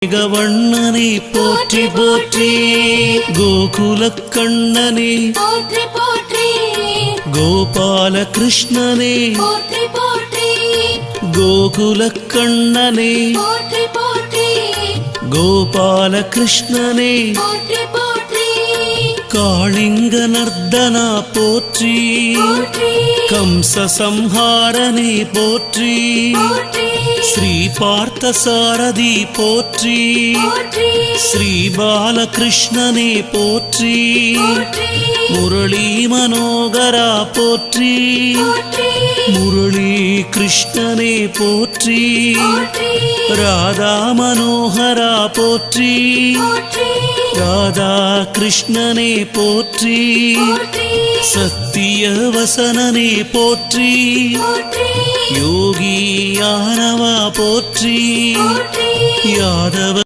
மேகவண்ணனே போற்றி போற்றி, கோகுலக் கண்ணனே போற்றி போற்றி, கோபால கிருஷ்ணனே போற்றி போற்றி, கோகுலக் கண்ணனே போற்றி போற்றி, கோபால கிருஷ்ணனே போற்றி போற்றி, காளிங்க நர்தனா போற்றி, போற்றி, கம்ச சம்ஹாரனே போற்றி, போற்றி, ஸ்ரீ பார்த்த சாரதி போற்றி, போற்றி, ஸ்ரீ பாலகிருஷ்ணனே போற்றி, போற்றி, முரளி மனோகரா போற்றி, போற்றி, முரளி கிருஷ்ணனே போற்றி, போற்றி, ராதா மனோகரா போற்றி, போற்றி, ராதா கிருஷ்ணனே போற்றி, போற்றி, சத்திய வசனனே போற்றி, போற்றி, யோகி யானவா போற்றி, போற்றி, யாதவ